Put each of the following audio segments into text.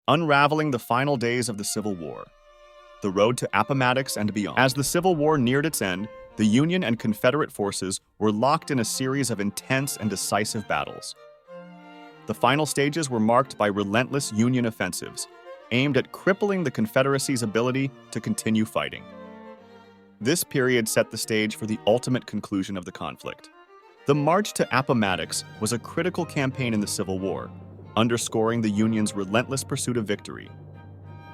unraveling the final days of the Civil War. The road to Appomattox and beyond. As the Civil War neared its end, the Union and Confederate forces were locked in a series of intense and decisive battles. The final stages were marked by relentless Union offensives, aimed at crippling the Confederacy's ability to continue fighting. This period set the stage for the ultimate conclusion of the conflict. The March to Appomattox was a critical campaign in the Civil War, underscoring the Union's relentless pursuit of victory.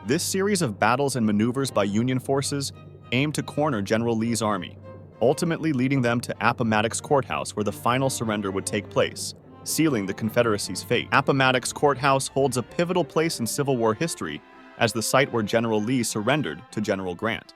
This series of battles and maneuvers by Union forces aimed to corner General Lee's army, ultimately leading them to Appomattox Court House, where the final surrender would take place, sealing the Confederacy's fate. Appomattox Court House holds a pivotal place in Civil War history as the site where General Lee surrendered to General Grant.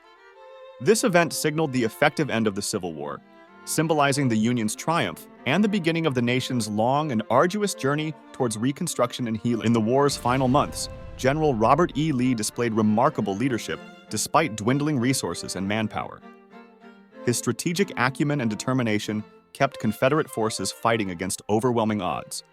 This event signaled the effective end of the Civil War, symbolizing the Union's triumph and the beginning of the nation's long and arduous journey towards Reconstruction and healing. In the war's final months, General Robert E. Lee displayed remarkable leadership despite dwindling resources and manpower. His strategic acumen and determination kept Confederate forces fighting against overwhelming odds.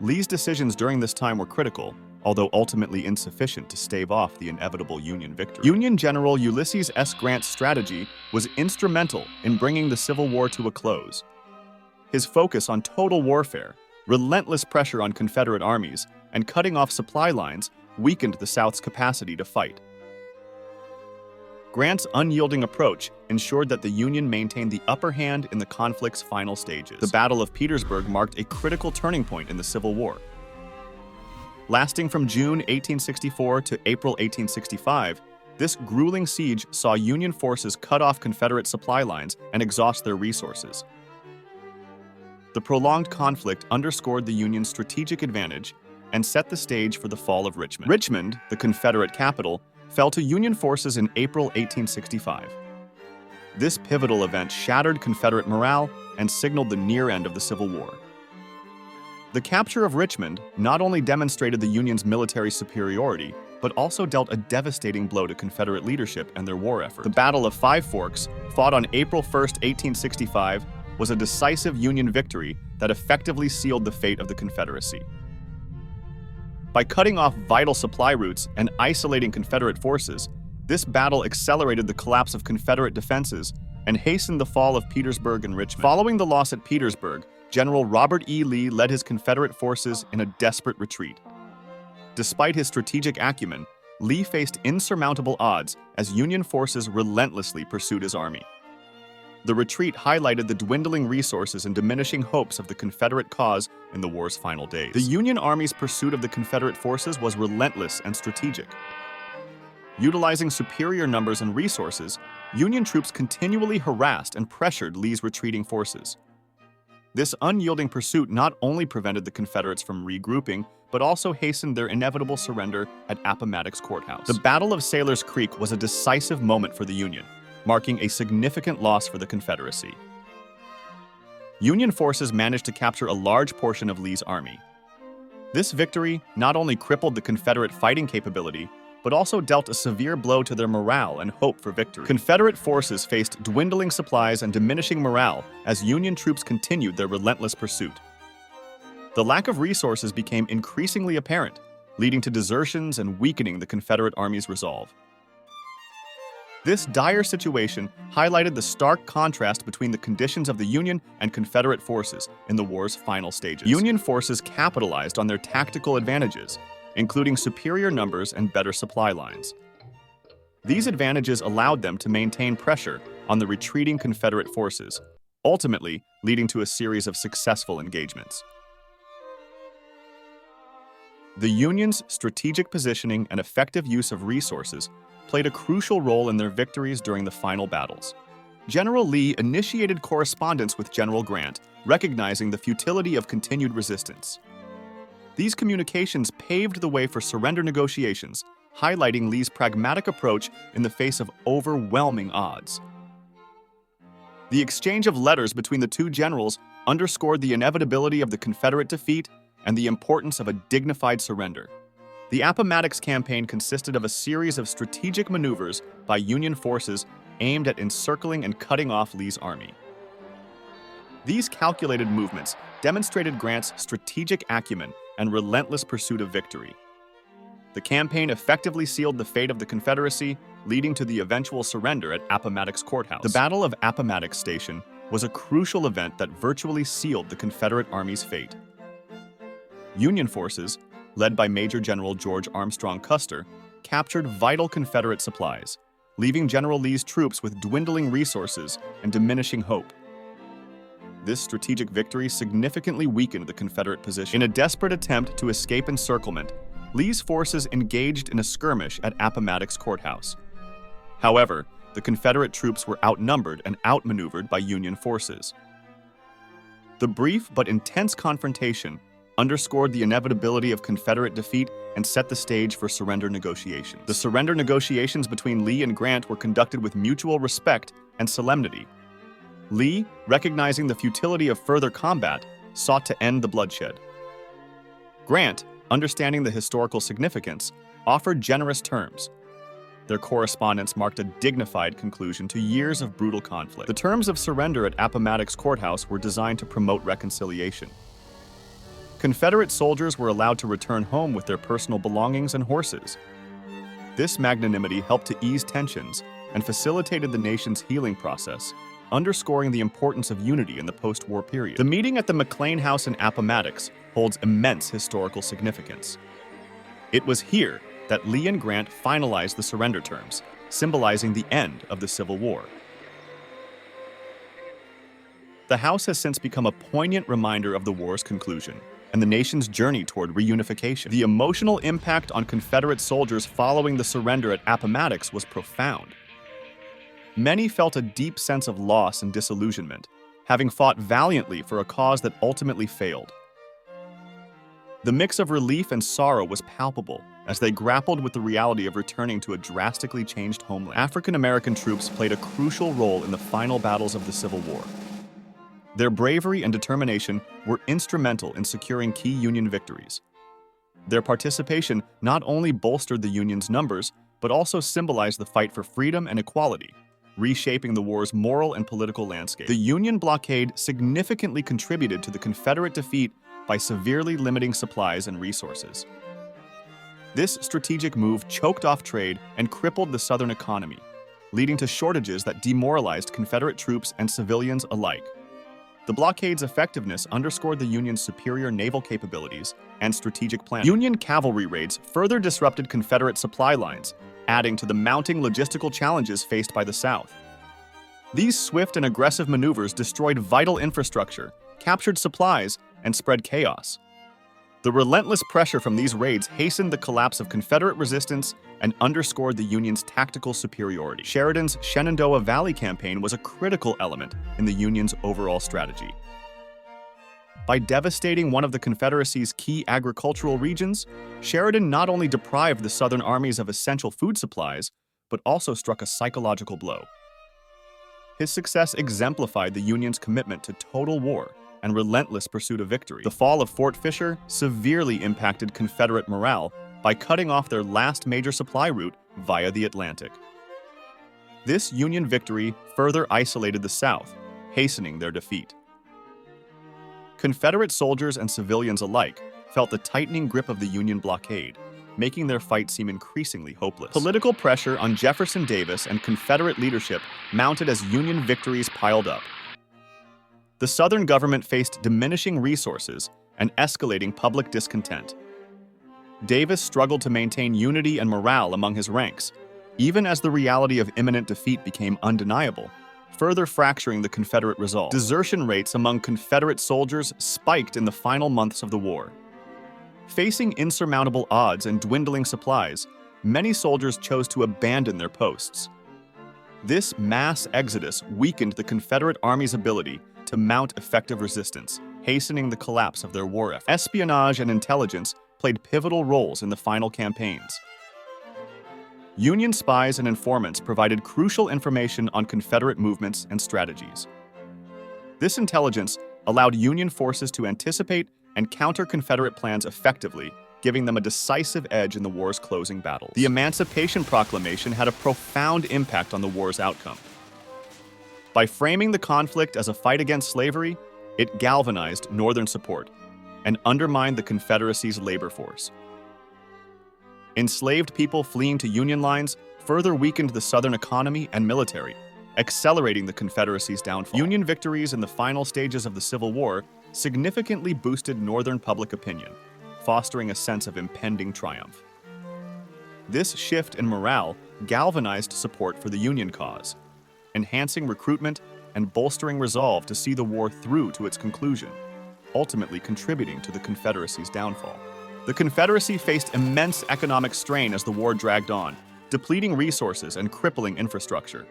Lee's decisions during this time were critical, although ultimately insufficient to stave off the inevitable Union victory. Union General Ulysses S. Grant's strategy was instrumental in bringing the Civil War to a close. His focus on total warfare, relentless pressure on Confederate armies, and cutting off supply lines weakened the South's capacity to fight. Grant's unyielding approach ensured that the Union maintained the upper hand in the conflict's final stages. The Battle of Petersburg marked a critical turning point in the Civil War. Lasting from June 1864 to April 1865, this grueling siege saw Union forces cut off Confederate supply lines and exhaust their resources. The prolonged conflict underscored the Union's strategic advantage and set the stage for the fall of Richmond. Richmond, the Confederate capital, fell to Union forces in April 1865. This pivotal event shattered Confederate morale and signaled the near end of the Civil War. The capture of Richmond not only demonstrated the Union's military superiority, but also dealt a devastating blow to Confederate leadership and their war effort. The Battle of Five Forks, fought on April 1, 1865, was a decisive Union victory that effectively sealed the fate of the Confederacy. By cutting off vital supply routes and isolating Confederate forces, this battle accelerated the collapse of Confederate defenses and hastened the fall of Petersburg and Richmond. Following the loss at Petersburg, General Robert E. Lee led his Confederate forces in a desperate retreat. Despite his strategic acumen, Lee faced insurmountable odds as Union forces relentlessly pursued his army. The retreat highlighted the dwindling resources and diminishing hopes of the Confederate cause in the war's final days. The Union Army's pursuit of the Confederate forces was relentless and strategic. Utilizing superior numbers and resources, Union troops continually harassed and pressured Lee's retreating forces. This unyielding pursuit not only prevented the Confederates from regrouping, but also hastened their inevitable surrender at Appomattox Court House. The Battle of Sailor's Creek was a decisive moment for the Union, marking a significant loss for the Confederacy. Union forces managed to capture a large portion of Lee's army. This victory not only crippled the Confederate fighting capability, but also dealt a severe blow to their morale and hope for victory. Confederate forces faced dwindling supplies and diminishing morale as Union troops continued their relentless pursuit. The lack of resources became increasingly apparent, leading to desertions and weakening the Confederate Army's resolve. This dire situation highlighted the stark contrast between the conditions of the Union and Confederate forces in the war's final stages. Union forces capitalized on their tactical advantages, including superior numbers and better supply lines. These advantages allowed them to maintain pressure on the retreating Confederate forces, ultimately leading to a series of successful engagements. The Union's strategic positioning and effective use of resources played a crucial role in their victories during the final battles. General Lee initiated correspondence with General Grant, recognizing the futility of continued resistance. These communications paved the way for surrender negotiations, highlighting Lee's pragmatic approach in the face of overwhelming odds. The exchange of letters between the two generals underscored the inevitability of the Confederate defeat and the importance of a dignified surrender. The Appomattox campaign consisted of a series of strategic maneuvers by Union forces aimed at encircling and cutting off Lee's army. These calculated movements demonstrated Grant's strategic acumen and relentless pursuit of victory. The campaign effectively sealed the fate of the Confederacy, leading to the eventual surrender at Appomattox Court House. The Battle of Appomattox Station was a crucial event that virtually sealed the Confederate Army's fate. Union forces, led by Major General George Armstrong Custer, captured vital Confederate supplies, leaving General Lee's troops with dwindling resources and diminishing hope. This strategic victory significantly weakened the Confederate position. In a desperate attempt to escape encirclement, Lee's forces engaged in a skirmish at Appomattox Court House. However, the Confederate troops were outnumbered and outmaneuvered by Union forces. The brief but intense confrontation underscored the inevitability of Confederate defeat and set the stage for surrender negotiations. The surrender negotiations between Lee and Grant were conducted with mutual respect and solemnity. Lee, recognizing the futility of further combat, sought to end the bloodshed. Grant, understanding the historical significance, offered generous terms. Their correspondence marked a dignified conclusion to years of brutal conflict. The terms of surrender at Appomattox Court House were designed to promote reconciliation. Confederate soldiers were allowed to return home with their personal belongings and horses. This magnanimity helped to ease tensions and facilitated the nation's healing process, underscoring the importance of unity in the post-war period. The meeting at the McLean House in Appomattox holds immense historical significance. It was here that Lee and Grant finalized the surrender terms, symbolizing the end of the Civil War. The House has since become a poignant reminder of the war's conclusion and the nation's journey toward reunification. The emotional impact on Confederate soldiers following the surrender at Appomattox was profound. Many felt a deep sense of loss and disillusionment, having fought valiantly for a cause that ultimately failed. The mix of relief and sorrow was palpable as they grappled with the reality of returning to a drastically changed homeland. African-American troops played a crucial role in the final battles of the Civil War. Their bravery and determination were instrumental in securing key Union victories. Their participation not only bolstered the Union's numbers, but also symbolized the fight for freedom and equality, reshaping the war's moral and political landscape. The Union blockade significantly contributed to the Confederate defeat by severely limiting supplies and resources. This strategic move choked off trade and crippled the Southern economy, leading to shortages that demoralized Confederate troops and civilians alike. The blockade's effectiveness underscored the Union's superior naval capabilities and strategic planning. Union cavalry raids further disrupted Confederate supply lines, adding to the mounting logistical challenges faced by the South. These swift and aggressive maneuvers destroyed vital infrastructure, captured supplies, and spread chaos. The relentless pressure from these raids hastened the collapse of Confederate resistance and underscored the Union's tactical superiority. Sheridan's Shenandoah Valley campaign was a critical element in the Union's overall strategy. By devastating one of the Confederacy's key agricultural regions, Sheridan not only deprived the Southern armies of essential food supplies, but also struck a psychological blow. His success exemplified the Union's commitment to total war and relentless pursuit of victory. The fall of Fort Fisher severely impacted Confederate morale by cutting off their last major supply route via the Atlantic. This Union victory further isolated the South, hastening their defeat. Confederate soldiers and civilians alike felt the tightening grip of the Union blockade, making their fight seem increasingly hopeless. Political pressure on Jefferson Davis and Confederate leadership mounted as Union victories piled up. The Southern government faced diminishing resources and escalating public discontent. Davis struggled to maintain unity and morale among his ranks, even as the reality of imminent defeat became undeniable, further fracturing the Confederate resolve. Desertion rates among Confederate soldiers spiked in the final months of the war. Facing insurmountable odds and dwindling supplies, many soldiers chose to abandon their posts. This mass exodus weakened the Confederate Army's ability to mount effective resistance, hastening the collapse of their war effort. Espionage and intelligence played pivotal roles in the final campaigns. Union spies and informants provided crucial information on Confederate movements and strategies. This intelligence allowed Union forces to anticipate and counter Confederate plans effectively, giving them a decisive edge in the war's closing battles. The Emancipation Proclamation had a profound impact on the war's outcome. By framing the conflict as a fight against slavery, it galvanized Northern support, and undermined the Confederacy's labor force. Enslaved people fleeing to Union lines further weakened the Southern economy and military, accelerating the Confederacy's downfall. Union victories in the final stages of the Civil War significantly boosted Northern public opinion, fostering a sense of impending triumph. This shift in morale galvanized support for the Union cause, enhancing recruitment and bolstering resolve to see the war through to its conclusion, ultimately contributing to the Confederacy's downfall. The Confederacy faced immense economic strain as the war dragged on, depleting resources and crippling infrastructure.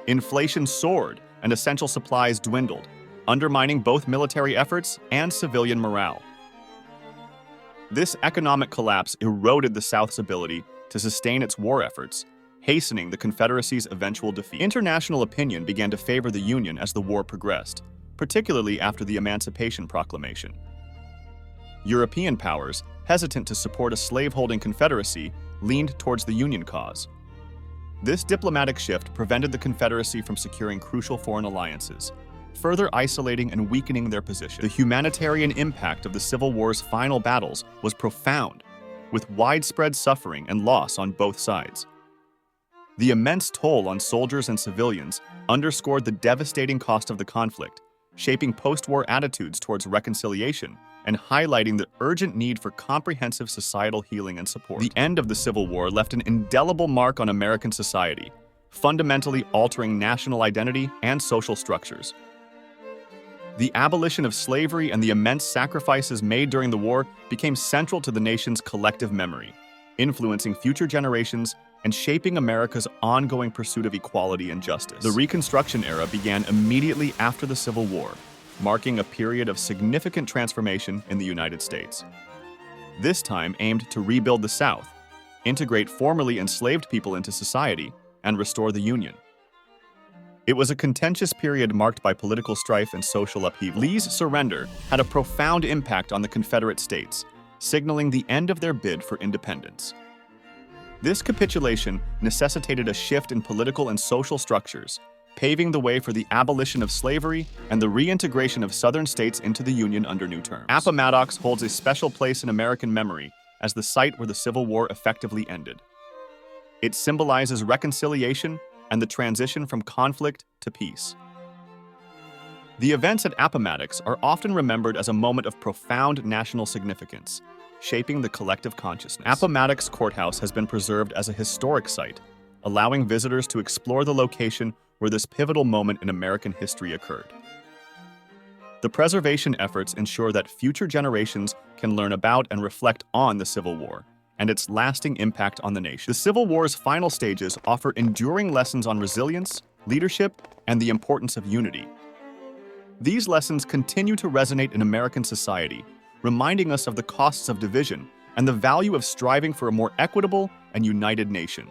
Inflation soared and essential supplies dwindled, undermining both military efforts and civilian morale. This economic collapse eroded the South's ability to sustain its war efforts, hastening the Confederacy's eventual defeat. International opinion began to favor the Union as the war progressed, particularly after the Emancipation Proclamation. European powers, hesitant to support a slave-holding Confederacy, leaned towards the Union cause. This diplomatic shift prevented the Confederacy from securing crucial foreign alliances, further isolating and weakening their position. The humanitarian impact of the Civil War's final battles was profound, with widespread suffering and loss on both sides. The immense toll on soldiers and civilians underscored the devastating cost of the conflict, shaping post-war attitudes towards reconciliation and highlighting the urgent need for comprehensive societal healing and support. The end of the Civil War left an indelible mark on American society, fundamentally altering national identity and social structures. The abolition of slavery and the immense sacrifices made during the war became central to the nation's collective memory, influencing future generations and shaping America's ongoing pursuit of equality and justice. The Reconstruction era began immediately after the Civil War, marking a period of significant transformation in the United States. This time aimed to rebuild the South, integrate formerly enslaved people into society, and restore the Union. It was a contentious period marked by political strife and social upheaval. Lee's surrender had a profound impact on the Confederate states, signaling the end of their bid for independence. This capitulation necessitated a shift in political and social structures, paving the way for the abolition of slavery and the reintegration of Southern states into the Union under new terms. Appomattox holds a special place in American memory as the site where the Civil War effectively ended. It symbolizes reconciliation and the transition from conflict to peace. The events at Appomattox are often remembered as a moment of profound national significance, shaping the collective consciousness. Appomattox Court House has been preserved as a historic site, allowing visitors to explore the location where this pivotal moment in American history occurred. The preservation efforts ensure that future generations can learn about and reflect on the Civil War and its lasting impact on the nation. The Civil War's final stages offer enduring lessons on resilience, leadership, and the importance of unity. These lessons continue to resonate in American society, reminding us of the costs of division and the value of striving for a more equitable and united nation.